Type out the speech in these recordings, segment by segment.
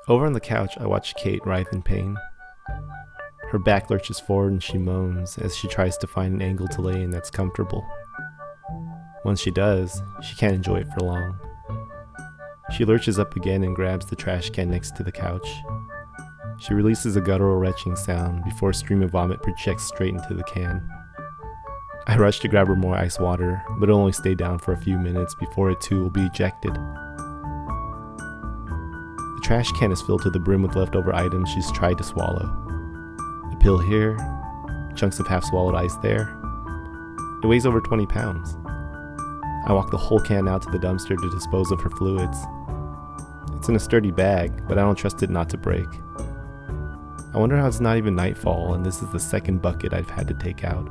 Over on the couch, I watch Kate writhe in pain. Her back lurches forward and she moans as she tries to find an angle to lay in that's comfortable. Once she does, she can't enjoy it for long. She lurches up again and grabs the trash can next to the couch. She releases a guttural retching sound before a stream of vomit projects straight into the can. I rush to grab her more ice water, but it'll only stay down for a few minutes before it too will be ejected. The trash can is filled to the brim with leftover items she's tried to swallow. A pill here, chunks of half-swallowed ice there. It weighs over 20 pounds. I walk the whole can out to the dumpster to dispose of her fluids. It's in a sturdy bag, but I don't trust it not to break. I wonder how it's not even nightfall and this is the second bucket I've had to take out.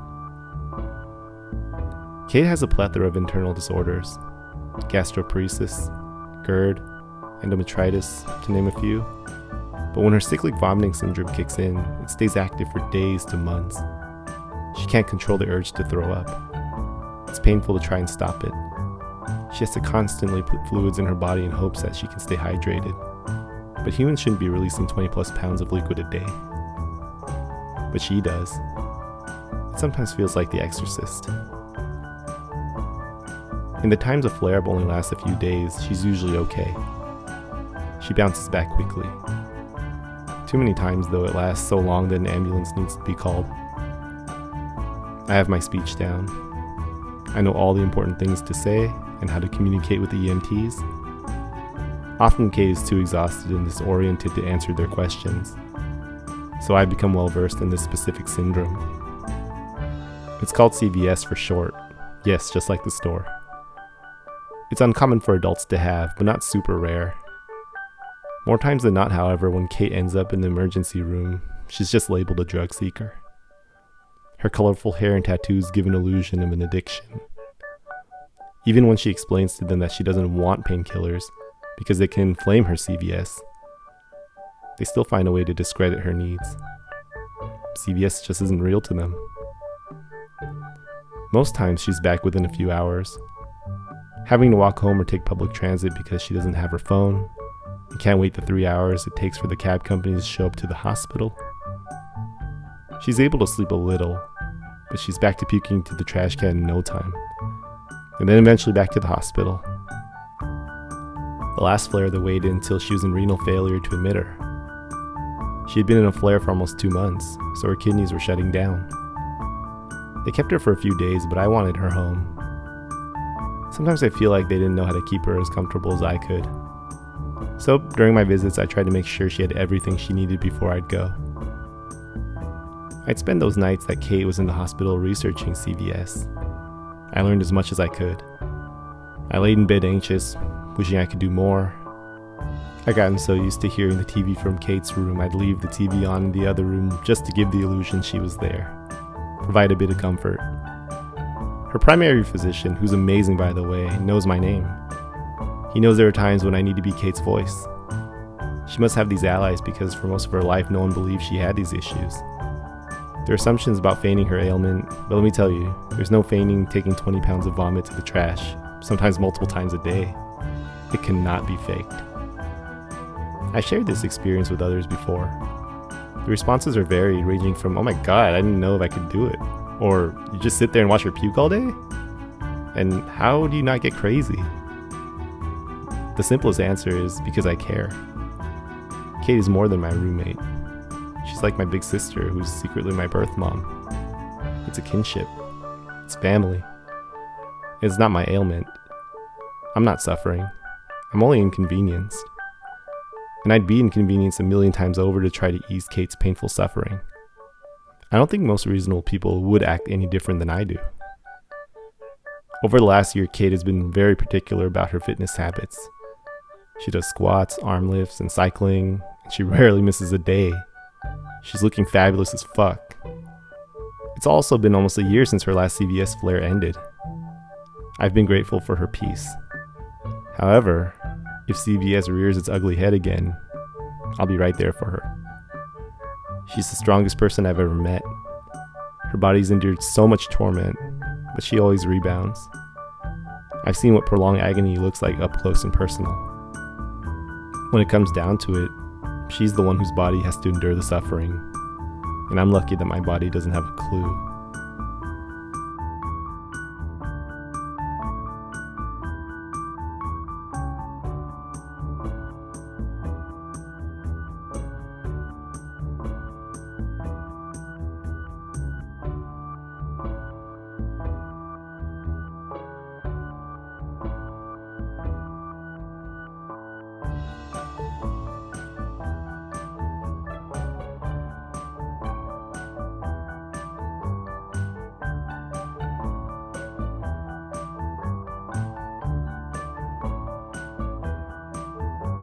Kate has a plethora of internal disorders: gastroparesis, GERD, endometritis, to name a few. But when her cyclic vomiting syndrome kicks in, it stays active for days to months. She can't control the urge to throw up. It's painful to try and stop it. She has to constantly put fluids in her body in hopes that she can stay hydrated. But humans shouldn't be releasing 20 plus pounds of liquid a day. But she does. It sometimes feels like The Exorcist. In the times a flare-up only lasts a few days, she's usually okay. She bounces back quickly. Too many times though, it lasts so long that an ambulance needs to be called. I have my speech down. I know all the important things to say and how to communicate with the EMTs. Often Kate is too exhausted and disoriented to answer their questions, so I've become well versed in this specific syndrome. It's called CVS for short. Yes, just like the store. It's uncommon for adults to have, but not super rare. More times than not, however, when Kate ends up in the emergency room, she's just labeled a drug seeker. Her colorful hair and tattoos give an illusion of an addiction. Even when she explains to them that she doesn't want painkillers because they can inflame her CVS, they still find a way to discredit her needs. CVS just isn't real to them. Most times she's back within a few hours. Having to walk home or take public transit because she doesn't have her phone and can't wait the 3 hours it takes for the cab companies to show up to the hospital. She's able to sleep a little, but she's back to puking to the trash can in no time, and then eventually back to the hospital. The last flare they waited until she was in renal failure to admit her. She had been in a flare for almost 2 months, so her kidneys were shutting down. They kept her for a few days, but I wanted her home. Sometimes I feel like they didn't know how to keep her as comfortable as I could. So during my visits, I tried to make sure she had everything she needed before I'd go. I'd spend those nights that Kate was in the hospital researching CVS. I learned as much as I could. I laid in bed anxious, wishing I could do more. I'd gotten so used to hearing the TV from Kate's room, I'd leave the TV on in the other room just to give the illusion she was there, provide a bit of comfort. Her primary physician, who's amazing by the way, knows my name. He knows there are times when I need to be Kate's voice. She must have these allies because for most of her life no one believed she had these issues. There are assumptions about feigning her ailment, but let me tell you, there's no feigning taking 20 pounds of vomit to the trash, sometimes multiple times a day. It cannot be faked. I shared this experience with others before. The responses are varied, ranging from, "Oh my god, I didn't know if I could do it," or "You just sit there and watch her puke all day?" And "How do you not get crazy?" The simplest answer is because I care. Kate is more than my roommate. She's like my big sister, who's secretly my birth mom. It's a kinship. It's family. It's not my ailment. I'm not suffering. I'm only inconvenienced. And I'd be inconvenienced a million times over to try to ease Kate's painful suffering. I don't think most reasonable people would act any different than I do. Over the last year, Kate has been very particular about her fitness habits. She does squats, arm lifts, and cycling, and she rarely misses a day. She's looking fabulous as fuck. It's also been almost a year since her last CVS flare ended. I've been grateful for her peace. However, if CVS rears its ugly head again, I'll be right there for her. She's the strongest person I've ever met. Her body's endured so much torment, but she always rebounds. I've seen what prolonged agony looks like up close and personal. When it comes down to it, She's the one whose body has to endure the suffering, and I'm lucky that my body doesn't have a clue.